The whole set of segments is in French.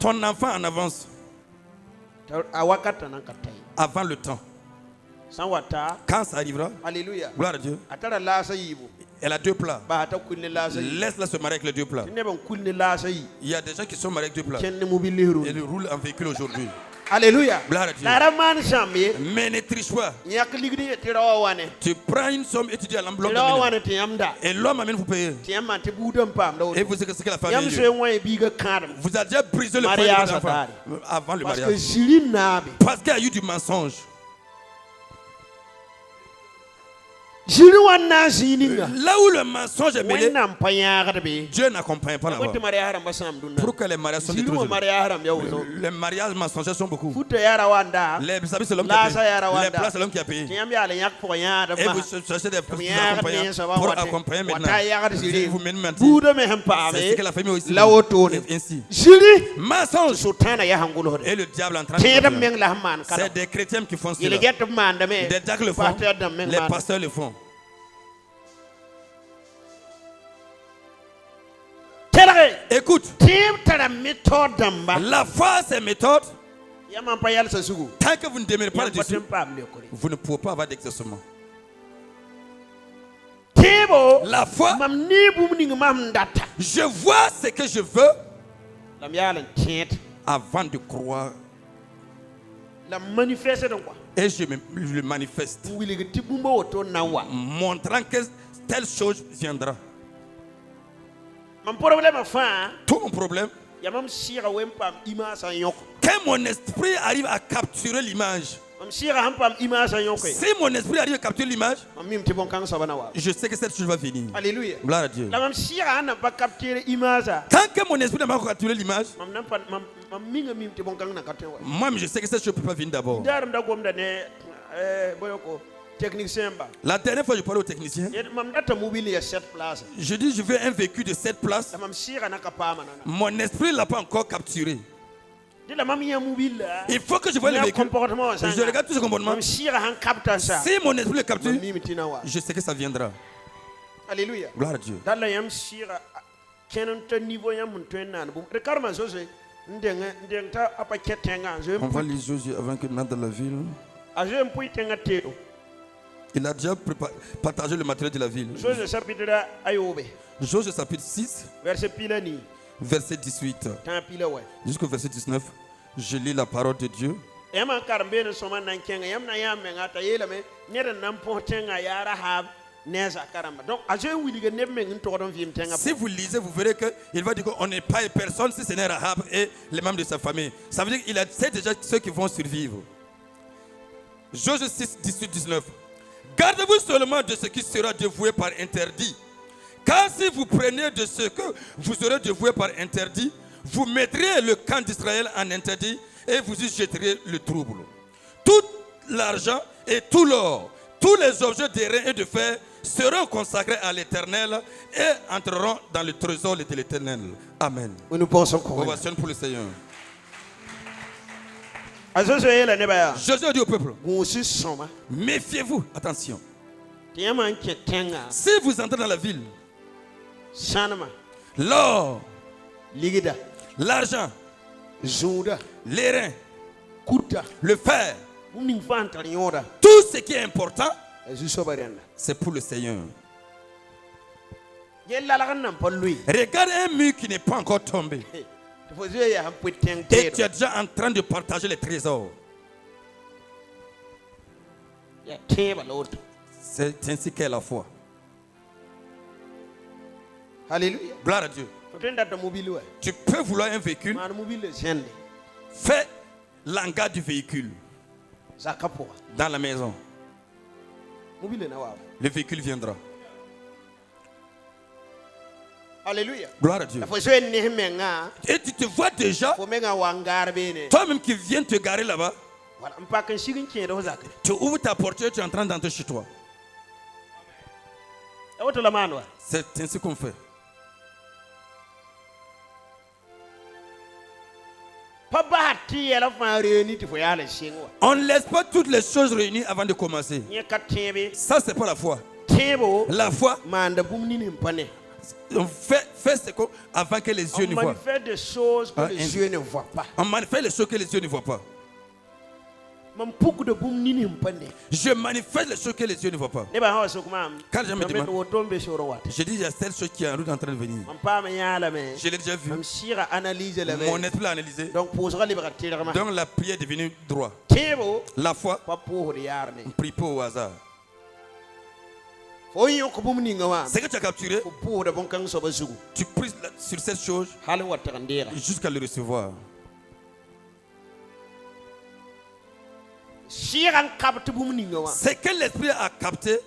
ton enfant en avance avant le temps. Quand ça arrivera, Alléluia. gloire à Dieu, elle a 2 plats. Laisse-la se marier avec les 2 plats. Il y a des gens qui sont mariés avec 2 plats. Ils roulent en véhicule aujourd'hui. Alléluia. Gloire à Dieu. Mais ne triche pas. Tu prends une somme et tu dis à l'homme, et l'homme amène vous payer. Et vous savez ce que la famille dit. Vous avez déjà brisé le foyer de votre enfant avant le mariage. Parce qu'il y a eu du mensonge. Là où le mensonge est mêlé, Dieu n'accompagne pas là-bas. Pourquoi les mariages sont détruits? Les mariages mensongers sont beaucoup. Vous savez, c'est l'homme qui a payé. Les plats, c'est l'homme qui a payé. Et vous cherchez des accompagnants pour accompagner maintenant. Vous menez maintenant. C'est ce que la famille aussi ainsi. Mensonge. Et le diable est en train de faire. C'est des chrétiens qui font cela. Des diacres le font. Les pasteurs le font. Écoute, la foi c'est méthode. Tant que vous ne demeurez pas là-dessus, vous ne pouvez pas avoir d'exaucement. La foi, je vois ce que je veux avant de croire. Et je le manifeste, montrant que telle chose viendra. Tout mon problème, que mon esprit arrive à capturer l'image. Si mon esprit arrive à capturer l'image, je sais que cette chose va venir. Alléluia. Gloire à Dieu. Tant que mon esprit n'a pas capturé l'image, moi je sais que cette chose ne peut pas venir d'abord. La dernière fois je parlais au technicien, je dis je veux un véhicule de 7 places. Mon esprit ne l'a pas encore capturé. Il faut que je voie le véhicule. Je regarde tout ce comportement. Si mon esprit le capture, je sais que ça viendra. Alléluia. Gloire à Dieu. On va lire Josué avant qu'il n'entre dans la ville. Il a déjà partagé le matériel de la ville. Josué chapitre 6, verset 18 jusqu'au verset 19. Je lis la parole de Dieu. Si vous lisez, vous verrez qu'il va dire qu'on n'est pas personne si ce n'est Rahab et les membres de sa famille. Ça veut dire qu'il sait déjà ceux qui vont survivre. Josué 6, 18, 19. Gardez-vous seulement de ce qui sera dévoué par interdit. Car si vous prenez de ce que vous serez dévoué par interdit, vous mettrez le camp d'Israël en interdit et vous y jetterez le trouble. Tout l'argent et tout l'or, tous les objets d'airain et de fer seront consacrés à l'Éternel et entreront dans le trésor de l'Éternel. Amen. Nous pensons ovation pour le Seigneur. Josué dit au peuple, méfiez-vous, attention. Si vous entrez dans la ville, l'or, l'argent, l'airain, le fer, tout ce qui est important, c'est pour le Seigneur. Regarde un mur qui n'est pas encore tombé. Et tu es déjà en train de partager les trésors. C'est ainsi qu'est la foi. Alléluia. Gloire à Dieu. Tu peux vouloir un véhicule. Fais l'hangar du véhicule dans la maison. Le véhicule viendra. Alléluia. Gloire à Dieu. Et tu te vois déjà, toi-même qui viens te garer là-bas, tu ouvres ta porte et tu es en train d'entrer chez toi. C'est ainsi qu'on fait. On ne laisse pas toutes les choses réunies avant de commencer. Ça, c'est pas la foi. La foi, On fait ce qu'on avant que les yeux ne On voient. manifeste des choses que les yeux ne voient pas. On manifeste les choses que les yeux ne voient pas. Je manifeste les choses que les yeux ne voient pas. Quand je me demande, je dis il y a telle chose qui est en route en train de venir. Je l'ai déjà vu. Mon esprit l'a analysé. Donc la prière est devenue droit. La foi, on ne prie pas au hasard. Ce que tu as capturé, tu pries sur cette chose jusqu'à le recevoir. C'est que l'esprit a capté,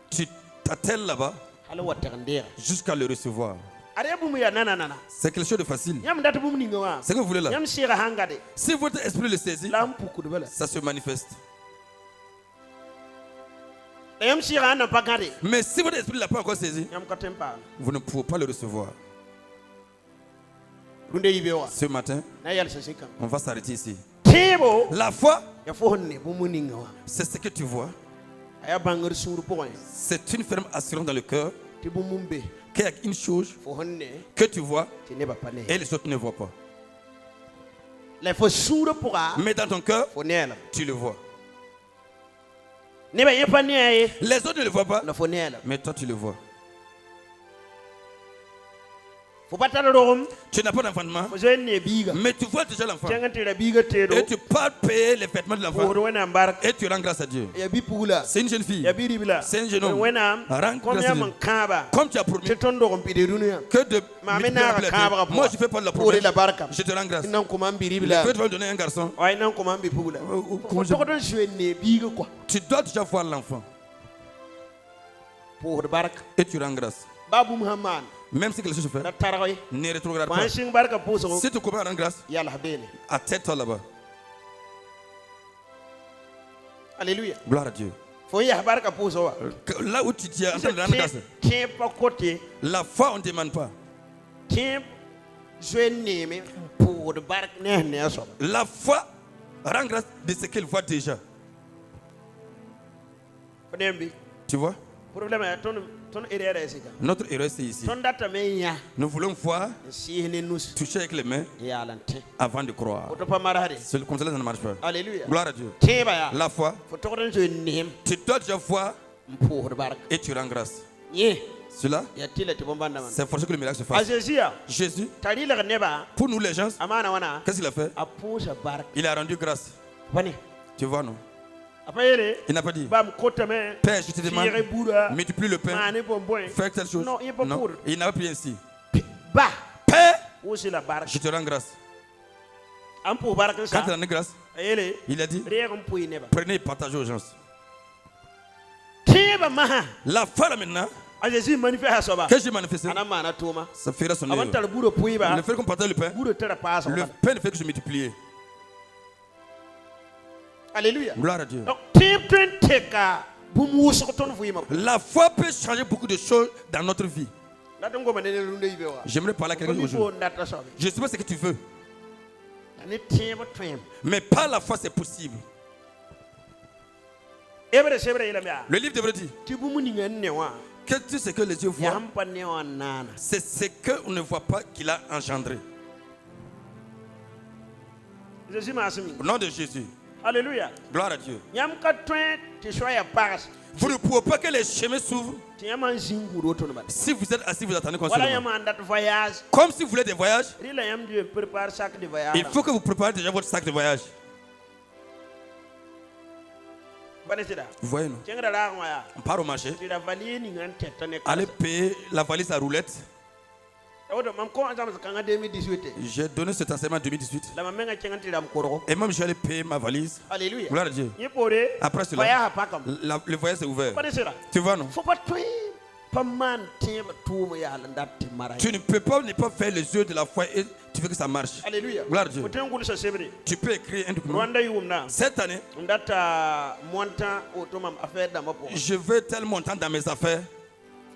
tu t'attelles là-bas jusqu'à le recevoir. C'est quelque chose de facile. C'est que vous voulez là. Si votre esprit le saisit, ça se manifeste. Mais si votre esprit ne l'a pas encore saisi, vous ne pouvez pas le recevoir. Ce matin, on va s'arrêter ici. La foi, c'est ce que tu vois. C'est une ferme assurance dans le cœur qu'il y a une chose que tu vois et les autres ne voient pas. Mais dans ton cœur, tu le vois. Les autres ne le voient pas, mais toi tu le vois. Tu n'as pas d'enfantement, mais tu vois déjà l'enfant. Et tu pars payer les vêtements de l'enfant. Et tu rends grâce à Dieu. C'est une jeune fille. C'est un jeune homme. Rends grâce à Dieu. Comme tu as promis que de moi je fais pas de la promesse. Je te rends grâce. Que tu vas me donner un garçon. Tu dois déjà voir l'enfant. Et tu rends grâce. Même si quelque chose se fait, ne rétrograde pas. Si tu commences à rendre grâce, attends-toi là-bas. Alléluia. Gloire à Dieu. Là où tu dis en train de rendre grâce, la foi on ne demande pas. La foi rend grâce de ce qu'elle voit déjà. Tu vois? Notre erreur c'est ici. Nous voulons voir, toucher avec les mains avant de croire. C'est comme ça que ça ne marche pas. Alléluia. Gloire à Dieu. La foi, tu dois déjà voir et tu rends grâce. Cela, c'est forcé que le miracle se fasse. Jésus, pour nous les gens, qu'est-ce qu'il a fait? Il a rendu grâce. Tu vois, non? Il n'a pas dit, Père, je te demande, multiplie le pain, fais telle chose. Non, il n'a pas pris ainsi. Père, je te rends grâce. Quand il a rendu grâce, il a dit, prenez et partagez aux gens. La foi là maintenant, que j'ai manifesté, ça fera son œuvre. Le fait qu'on partage le pain ne fait que se multiplier. Alléluia. Gloire à Dieu. La foi peut changer beaucoup de choses dans notre vie. J'aimerais parler à quelqu'un aujourd'hui. Je ne sais pas ce que tu veux. Mais par la foi, c'est possible. Le livre devrait dire que tout ce que les yeux voient, c'est ce qu'on ne voit pas qu'il a engendré. Au nom de Jésus. Alléluia. Gloire à Dieu. Vous ne pouvez pas que les chemins s'ouvrent. Si vous êtes assis, vous attendez qu'on se lève. Comme si vous voulez des voyages, il faut que vous préparez déjà votre sac de voyage. Vous voyez, non? On part au marché. Allez payer la valise à roulette. J'ai donné cet enseignement en 2018. Et même j'allais payer ma valise. Alléluia. Gloire à Dieu. Après cela, le voyage est ouvert. Tu vois, non? Tu ne peux pas ne pas faire les yeux de la foi et tu veux que ça marche. Alléluia. Gloire à Dieu. Tu peux écrire un document. Cette année, je veux tel montant dans mes affaires.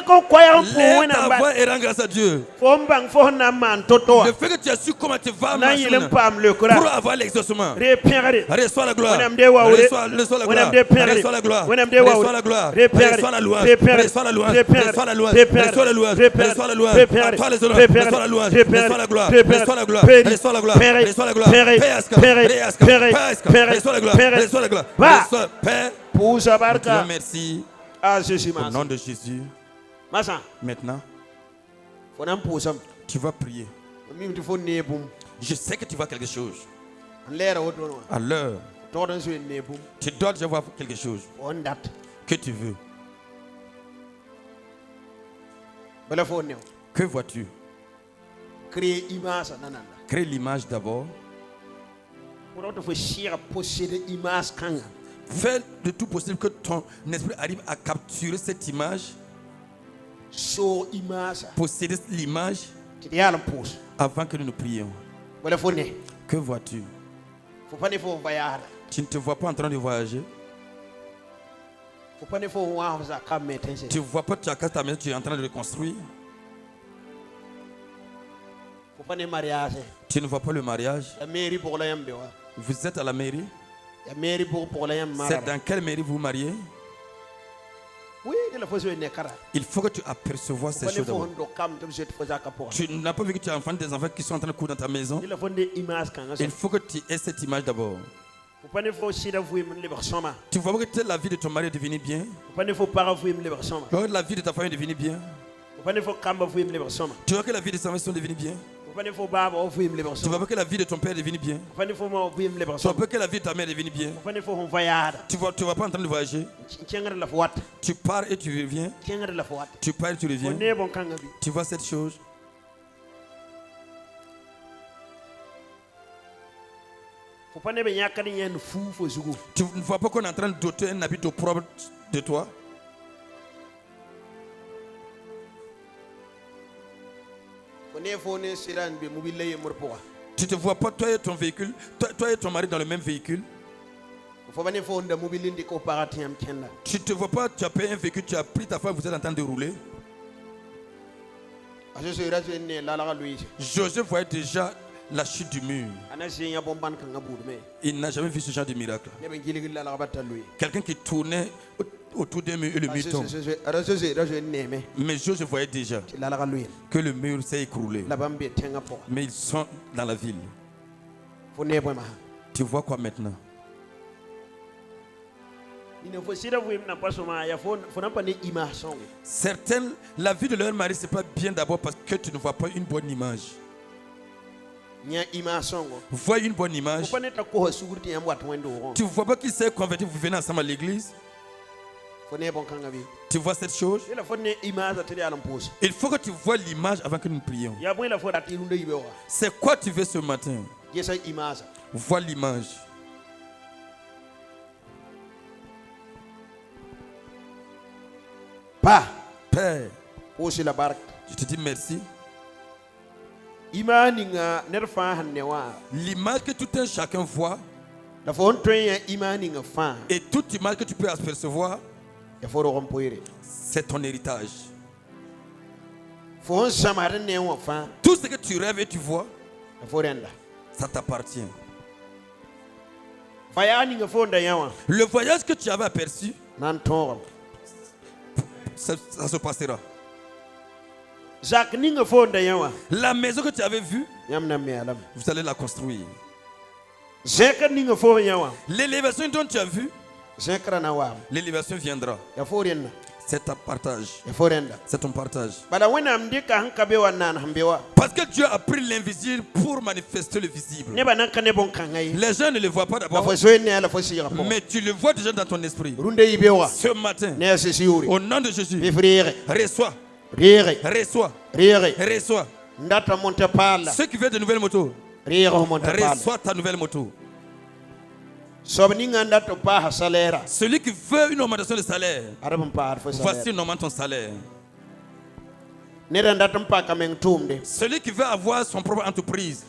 Zé qu'on croyait en Lève point ta voix et rends grâce à Dieu. Fombang fona man toto. Le fait que tu as su comment tu vas Na marcher yilem pam le kura. pour avoir l'exaucement. Re pierre. Reçois la gloire. Wanam de wa ure. Reçois la gloire. Wanam de pierre. Reçois la gloire. Wanam de wa Reçois ure. la gloire. Re pierre. Reçois la louange. Re pierre. Reçois la louange. Re pierre. Reçois la louange. Re pierre. Reçois la louange. Re pierre. Reçois la louange. Re pierre. À toi les honneurs. Re pierre. Reçois la louange. Re pierre. Reçois la gloire. Re pierre. Reçois la gloire. Pierre. Reçois la gloire. Pierre. Reçois la gloire. Pierre. Péasca. Pierre. Péasca. Pierre. Péasca. Pierre. Reçois la gloire. Pierre. Reçois la gloire. Va. Reçois Père. Pour sa Nous te barca. disons merci Ah, Jésus au mas. nom de Jésus. Masa. Maintenant, Fonam posam. tu vas prier. Mim tu fon nebum. Je sais que tu vois quelque chose. Lera wotono. À l'heure, Todan so nebum. tu dois déjà voir quelque chose On dat. que tu veux. Bala fon ne. Que vois-tu? Créer image nanana. Crée l'image d'abord. Pour autre faut cher posséder image kanga. Fais de tout possible que ton esprit arrive à capturer cette image, So image. posséder l'image Tu dis à la pose. avant que nous nous prions. Bala fon ne. Que vois-tu? Faut pas ne faut voyage. Tu ne te vois pas en train de voyager. Faut pas ne faut voir ça comme mettre. Tu ne vois pas tu as cassé ta maison, tu es en train de reconstruire. Faut pas ne mariage. Tu ne vois pas le mariage. La mairie pour la yambe wa. Vous êtes à la mairie. La mairie pour la yambe. C'est dans quelle mairie vous vous mariez? Oui, il faut se nekara. Il faut que tu apercevois ces Faut ne choses faut d'abord. ndo kam tu se faut ça kapo. Tu n'as pas vu que tu as des enfants qui sont en train de courir dans ta maison. Il faut des images kanga. Il faut que tu aies cette image d'abord. Faut pas ne faut sida vous me le bersoma. Tu vois que la vie de ton mari est devenue bien. Faut pas ne faut para vous me le bersoma. Tu vois que la vie de ta famille est devenue bien. Faut pas ne faut kamba vous me le bersoma. Tu vois que la vie de tes enfants sont devenues bien. Faut pas ne faut baba vous me le Tu bersoma. vois que la vie de ton père est devenue bien. Faut pas ne faut mo vous me le Tu bersoma. vois que la vie de ta mère est devenue bien. Faut pas ne faut on voyage. Tu vas pas en train de voyager. Tiengara la fouat. Tu pars et tu reviens. Tiengara la fouat. Tu pars et tu Faut reviens. ne bon kanga bi. Tu vois cette chose. Faut pas ne be yakani yen fou fo zugu. Tu ne vois pas qu'on est en train de doter un habit propre de toi. Faut ne faut ne siran be mobile ye morpoa. Tu ne te vois pas, toi et ton véhicule, toi et ton mari dans le même véhicule. Faut pas ne faut nda mobile ndi ko paratiam tienda. Tu ne te vois pas, tu as payé un véhicule, tu as pris ta femme, vous êtes en train de rouler. Aso so ira so ne la la Louise. Joseph voyait déjà la chute du mur. Ana sinya bomban kanga boudme. Il n'a jamais vu ce genre de miracle. Ne be gili la la batta Louis. Quelqu'un qui tournait autour d'un mur et le mur tombe. Ara so ira so ne me. Mais Joseph voyait déjà La la Louis. que le mur s'est écroulé. La bambe tenga po. Mais ils sont dans la ville. Faut ne boima. Tu vois quoi maintenant? Il ne faut sida vous na pas soma ya faut n'a pas ne image son. Certaines, la vie de leur mari, c'est pas bien d'abord parce que tu ne vois pas une bonne image. Nya image son. Vois une bonne image. Faut pas ne ta ko sugurti yam wat wendo. Tu ne vois pas qu'il s'est converti, vous venez ensemble à l'église. Faut ne bon kanga bi. Tu vois cette chose? Il faut ne image ateli alam pose. Il faut que tu vois l'image avant que nous prions. Ya bon il faut dati lunde yibe wa. C'est quoi tu veux ce matin? Yesa image. Vois l'image. Pa. Père, Aussi la barque. je te dis merci. Imani nga nerfa hannewa. L'image que tout un chacun voit La fon train imani nga fa. et toute image que tu peux apercevoir, Ya fo rompoire. c'est ton héritage. Fon samare ne wa fa. Tout ce que tu rêves et tu vois, Ya fo renda. ça t'appartient. Fayani nga fo nda yawa. Le voyage que tu avais aperçu, Nan ton. ça se passera. Jacques ni nga fo nda yawa. La maison que tu avais vue, Yam na me alam. vous allez la construire. Zeka ni nga fo yawa. L'élévation dont tu as vu, Zekra na wa. l'élévation viendra. Ya fo renda. C'est ta partage. Ya fo renda. C'est ton partage. Bala wena mdika hankabe wa nan hambewa. Parce que Dieu a pris l'invisible pour manifester le visible. Ne ba nan kane bon kangai. Les gens ne le voient pas La d'abord, fo so ne ala fo sira po. mais tu le vois déjà dans ton esprit. Runde yibewa. Ce matin, Ne se siuri. au nom de Jésus, Mi frère. reçois, Rire. reçois, Rire. reçois. Ndata monte pala. Ceux qui veulent de nouvelles motos, Rire monte pala. reçois ta nouvelle moto. Sobni nga ndato pa salaire. Celui qui veut une augmentation de salaire, Arabam pa fo voici salaire. une augmentation ton salaire. Ne ndato pa kameng tumde. Celui qui veut avoir son propre entreprise,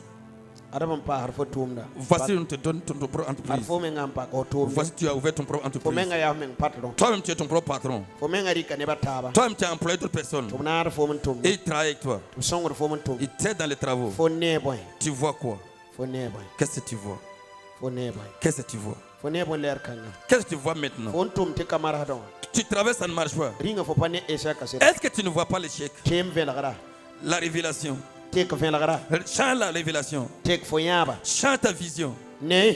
Adam pa har fo tumda. Voici, on te donne ton propre Har entreprise. fo men pa ko tumda. Voici, tu as ouvert ton propre Fo entreprise. men ya men patron. Toi-même, tu es ton propre patron. Fo men rika ne bataba. Toi-même, tu as employé d'autres personnes. Tum na har fo men tum. Et ils travaillent avec toi. Tum songor fo men tum. Ils t'aident dans les travaux. Fo ne boy. Tu vois quoi? Fo ne boy. Qu'est-ce que tu vois? Fo ne boy. Qu'est-ce que tu vois? Fo ne boy ler kanga. Qu'est-ce que tu vois maintenant? Fo tum te kamara don. Tu traverses, ça ne marche pas. Ringa fo pa ne esa kaset. Est-ce que tu ne vois pas l'échec? Kem vel gara. La révélation. Tek vel gara. Chante la révélation. Tek fo yaba. Chante ta vision. Ne.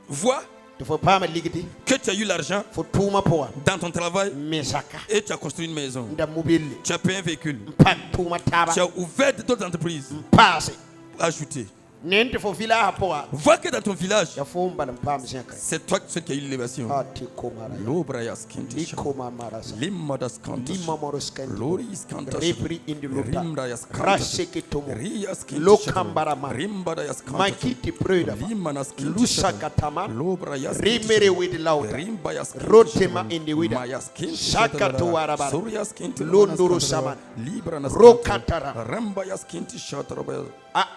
Vois Tu fo pa ma ligiti. que tu as eu l'argent Fo tuma po. dans ton travail Mesaka. et tu as construit une maison. Nda mobile. Tu as payé un véhicule. Pa tuma taba. Tu as ouvert d'autres entreprises. Passe. Ajoutées. Nente fo vila hapoa. Vois que dans ton village, Ya fo mbala mpam senka. c'est toi qui as eu l'élévation. Ah ti komara. L'obrayas kintish. Ikoma marasa. Limadas kantish. Lima moroskan. Loris kantish. Repri indi luta. Rimdayas kantish. Raseke tomo. Rias Lo kintish. kambarama. Rimbadayas kantish. Makiti preda. Limanas kintish. Lusaka tama. Lobrayas Rimere with lauta. Rimbayas kintish. Rotema indi wida. Mayas kintish. Shaka to waraba. Surias kintish. Londoro saman. Libranas Rokatara. Rambayas kintish. Shatarabel.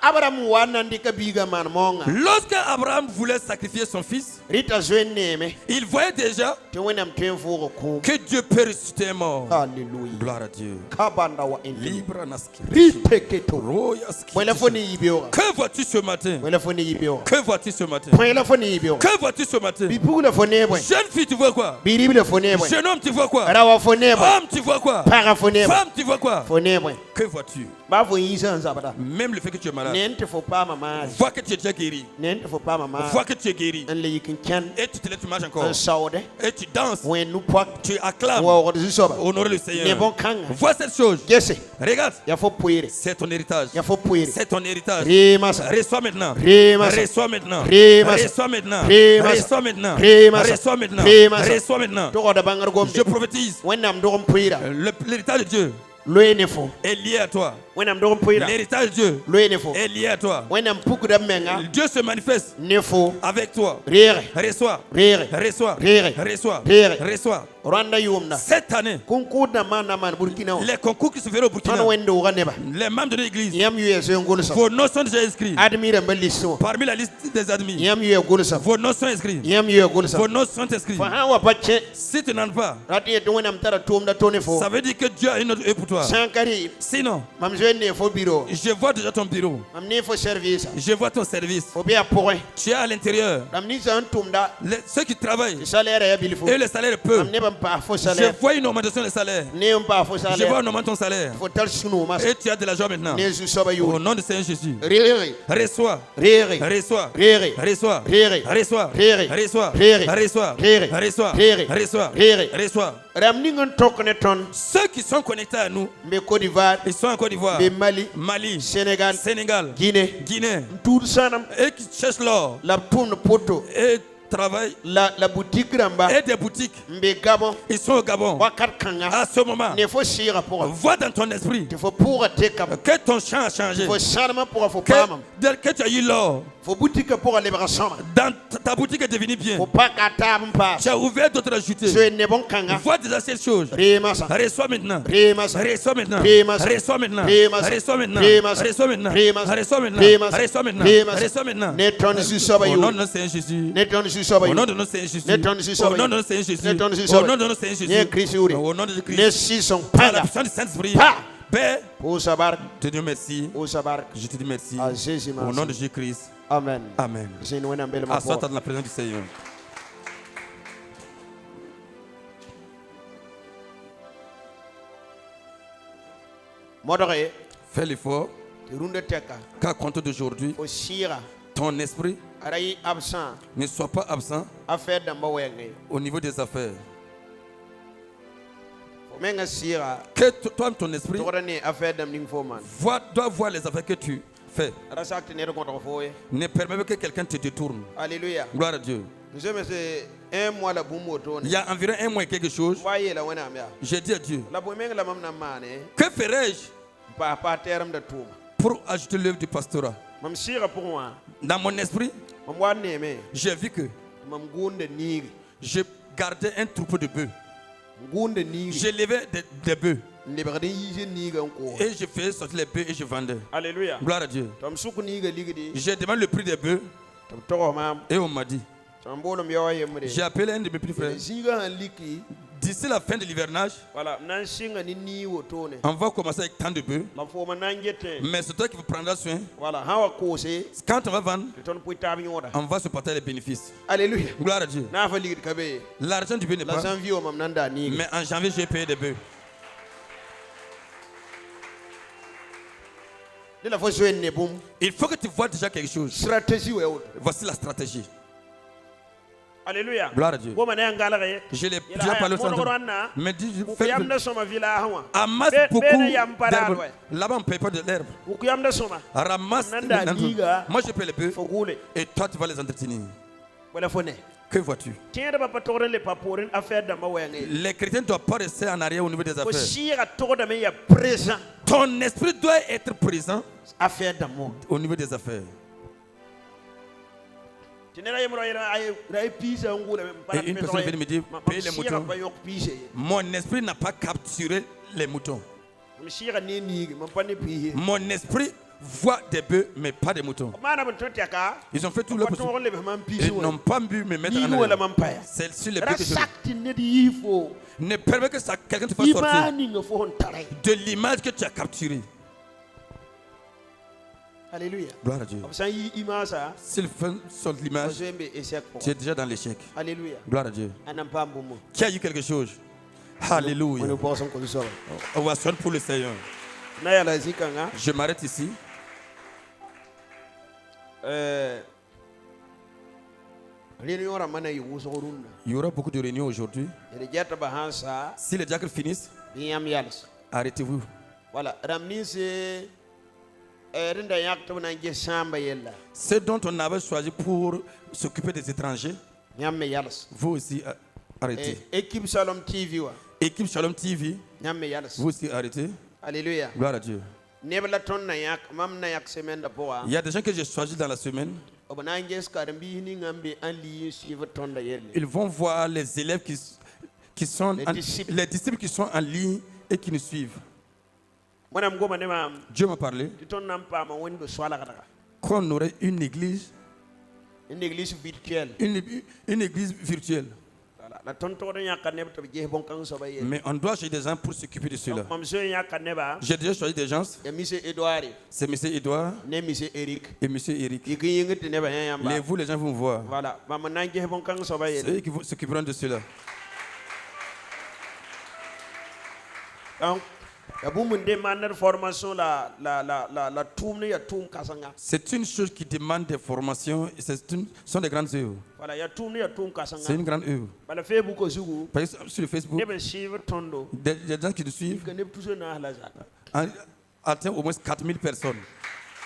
Abraham wana ndika biga man monga. Lorsque Abraham voulait sacrifier son fils, Rita zwen neme. il voyait déjà Te wenam ten fo ko. que Dieu peut ressusciter un mort. Hallelujah. Gloire à Dieu. Kabanda wa indi. Libre naski. Ripeketo. Royaski. Wela fo ni yibio. Que vois-tu ce matin? Wela fo ni yibio. Que vois-tu ce matin? Wela fo ni yibio. Que vois-tu ce matin? Bipu la fo nebe. Jeune fille, tu vois quoi? Biribi la fo nebe. Jeune homme, tu vois quoi? Rawa fo nebe. Homme, tu vois quoi? Para fo nebe. Femme, tu vois quoi? Fo nebe. Que vois-tu? Ba fo yisa nzabada. Même le fait que tu es malade. Nente fo pa mama. Vois que tu es déjà guéri. Nente fo pa mama. Vois que tu es guéri. En le yikin kan. Et tu te lèves, tu marches encore. En saude. Et tu danses. Wen nu pak. Tu acclames. Wa wa zisoba. Honorer le Ne Seigneur. bon kanga. Vois cette chose. Gese. Regarde. Ya fo puire. C'est ton héritage. Ya fo puire. C'est ton héritage. Remasa. Reçois maintenant. Remasa. Reçois maintenant. Remasa. Reçois maintenant. Remasa. Reçois maintenant. Remasa. Reçois maintenant. Remasa. Reçois maintenant. To da bangar gombe. Je prophétise. Wenam dogom puira. L'héritage de Dieu Loene fo. est lié à toi. Wenam dogom puira. L'héritage de Dieu Loene fo. est lié à toi. Wenam pukda menga. Dieu se manifeste Ne fo. avec toi. Rere. Reçois. Rere. Reçois. Rere. Reçois. Rere. Reçois. Rwanda yumna. Cette année, Kunkuda mana man Burkina. les concours qui se feront au Burkina, Tano wendo uganeba. les membres de l'église, Yam yu yeso ngolusa. vos noms sont déjà inscrits. Admira mbaliso. Parmi la liste des admis, Yam yu ngolusa. vos noms sont inscrits. Yam yu ngolusa. Vos noms sont inscrits. Fa hawa pache. Si tu n'en as pas, Rati yeto wenam tara tumda tone fo. ça veut dire que Dieu a une autre œuvre pour toi. Sankari. Sinon, Mam jwenne fo biro. je vois déjà ton bureau. Mam ne fo service. Je vois ton service. Fo be point. Tu es à l'intérieur. Mam ni san tumda. Ceux qui travaillent, Salaire ya bilfo. et le salaire est peu. Mam ne bam pa fo Je salaire. vois une augmentation de salaire. Ne pa fo Je vois salaire. un augmentation de ton salaire. Fo tal sunu mas. Et tu as de l'argent maintenant. Ne zu soba Au yu. nom de Seigneur Jésus. Rere. Reçois. Rere. Reçois. Rere. Reçois. Rere. Reçois. Rere. Reçois. Rere. Reçois. Rere. Reçois. Rere. Reçois. Rere. Reçois. Ram ni ngon tokne ton. Ceux qui sont connectés à nous, Mbe Côte d'Ivoire. ils sont en Côte d'Ivoire, Mbe Mali. Mali, Sénégal. Sénégal, Guinée. Guinée, Tout sanam. et qui cherchent l'or La tourne poto. et travaillent La boutique ramba. et des boutiques. Mbe Gabon. Ils sont au Gabon. Wakat kanga. À ce moment, Ne fo sira pour. vois dans ton esprit Il faut pour te cap. que ton champ a changé, Faut charme pour faut pas mam. que tu as eu l'or. Faut boutique pour libération. Dans ta boutique est devenue bien. Faut pas kata mpa. Tu as ouvert d'autres ajoutées. Je ne bon kanga. Vois déjà ces choses. Remasa. Reçois maintenant. Remasa. Reçois maintenant. Remasa. Reçois maintenant. Remasa. Reçois maintenant. Remasa. Reçois maintenant. Remasa. Reçois maintenant. Remasa. Reçois maintenant. Remasa. Reçois maintenant. Ne ton su soba Au yu. nom de notre Seigneur Jésus. Ne ton su soba Au yu. nom de notre Seigneur Jésus. Ne ton su Au soba nom yu. de notre Seigneur Jésus. Ne ton su Au soba nom yu. de notre Seigneur Ne Jésus. Christ uri. Au nom de Ne Christ. si son Par la panga. puissance du Saint-Esprit. Pa. Père, Pour sabar. je te dis merci. Pour sabar. Je te dis merci. À Jésus Au nom de merci. Jésus-Christ. Amen. Amen. C'est nous un bel moment. Assois-toi dans la présence du Seigneur. Modéré. Fais l'effort Runde teka. qu'à compter d'aujourd'hui, Au sira. ton esprit Arayi absent. ne soit pas absent Affaire d'amba wenge. au niveau des affaires. Menga sira. Que toi, ton esprit Torane affaire d'am ning foman. doit voir les affaires que tu fais. Rasakte ne contre foye. Ne permets pas que quelqu'un te détourne. Alléluia. Gloire à Dieu. Nous sommes un mois la boum Il y a environ un mois et quelque chose, Voyez la wana mea. j'ai dit à Dieu, La boum la mam na mane. que ferais-je Pa terme de tout. pour ajouter l'œuvre du pastorat? Mam sira pour moi. Dans mon esprit, Mam wan neme. j'ai vu que Mam gunde nigi. je gardais un troupeau de bœufs. Gunde nigi. J'élevais des bœufs. lebgd n yiis n niiga n koos Et je faisais sortir les bœufs et je vendais. Alléluia. Gloire à Dieu. Tɩ m sʋk niiga ligdi J'ai demandé le prix des bœufs tɩ b togs maam et on m'a dit. tɩ m boolem yaoa yembre J'ai appelé un de mes petits frères. zĩiga sãn liki D'ici la fin de l'hivernage, wala m na n sɩnga ne nii wotone on va commencer avec tant de bœufs. la foom n na n getẽ Mais c'est toi qui vous prendras soin. wala sã wa koose Quand on va vendre, tɩ tõnd pʋɩ taab yõoda on va se partager les bénéfices. Alléluia. Gloire à Dieu. na n fa ligd ka be L'argent du bœuf n'est la pas. janvier wã mam na n daa niiga Mais en janvier, j'ai payé des bœufs. dɩ la fo zoeen ne bũmb Il faut que tu vois déjà quelque chose. stratégie wa woto Voici la stratégie. Alléluia. Gloire à Dieu. Goma ne n galge Je l'ai Yela déjà haya, parlé au mono centre. granna, Mais dis, Buku yam da soma vila hawa amasse Be- beaucoup bene yam parado, d'herbes. ouais. Là-bas, on ne paye pas de l'herbe. Buku yam da soma Ramasse. Nanda liga. Moi, je paye les bœufs fo gule et toi, tu vas les entretenir. wala fo ne Que vois-tu? tiẽed ba pa togd le pa poorẽ affaire dãmbã wɛɛngẽ Les chrétiens ne doivent pas rester en arrière au niveau des fo affaires. sɩɩga togdame ya présent Ton esprit doit être présent affaire dãmbã wã au niveau des affaires. tɩ ned a yem ra ye piisã n gʋlame Et une personne vient me dire, paye les moutons. pa yõk piise ye Mon esprit n'a pas capturé les moutons. m sɩɩga ne niige mam pa ne piis ye Mon esprit voit des bœufs, mais pas des moutons. maanam n tõe tɛka Ils ont fait tout leur pa possible. tõog lebs mam piis Ils n'ont pas pu me mettre en niig wala arrière. mam pa ya C'est sur les ra bœufs que je sak tɩ ned yii fo ne permet que ça, quelqu'un te fasse imaa sortir ninga fo sẽn tara de l'image que tu as capturée. Alléluia. Gloire à Dieu. b sã n yɩ imaa sa S'il fait sur fa l'image, zoe n be échec tu pʋgẽ es déjà dans l'échec. Alléluia. Gloire à Dieu. a nan paam bũmb Qui a eu quelque chose? wẽne Alléluia. pʋgẽ sẽn kʋl soaba On va sonner pour le Seigneur. na yala zĩ-kãngã Je m'arrête ici. réunion rãmbã na yɩ wʋsg rũndã Il y aura beaucoup de réunions aujourd'hui. d gɛtba sãn saa Si les diacres finissent, bɩ yãmb yals arrêtez-vous. wala rãmb ninse rẽn da yãk tɩ b na n ges sãamba yella Ceux dont on avait choisi pour s'occuper des étrangers, yãmb me yals vous aussi arrêtez. équipe salom tv wa Équipe Shalom TV, yãmb me yals vous aussi arrêtez. Alléluia. Gloire à Dieu. neb la tõnd na yãk mam na yãk semaine da pʋga Il y a des gens que j'ai choisis dans la semaine. b na n ges karen-biis ningã n be n lii n sɩɩb tõnda yelle Ils vont voir les élèves qui sont Les disciples. les disciples qui sont en ligne et qui nous suivent. wẽnnaam goma ne maam Dieu m'a parlé tɩ tõnd na n paama wẽnd soalgdga qu'on aurait une église, une église virtuelle une église virtuelle. Voilà. la tõnd togd n yãka neb tɩ b ges bõn-kãng soaba yelle Mais on doit choisir des gens pour s'occuper de cela. mam zoe n yãka neba J'ai déjà choisi des gens. ya mise Edouard C'est M. Edouard ne mise Eric et M. Eric. y kẽ yĩngd tɩ nebã yã yãmba Vous, les gens vont voir. voilà mam n na n ges bõn-kãng soaba C'est yelle eux qui s'occuperont de cela. donc ya bũmb n demander formation la tʋʋm ne ya tʋʋm kãsenga C'est une chose qui demande des formations. Ce sont des grandes œuvres. voilà ya tʋʋm ne ya tʋʋm C'est kãsenga une grande œuvre. bala facebook zugu Par exemple, sur le Facebook, neb n sɩɩbd tõndo des gens qui nous suivent ka neb tusã naas la zaka atteint au moins 4000 personnes.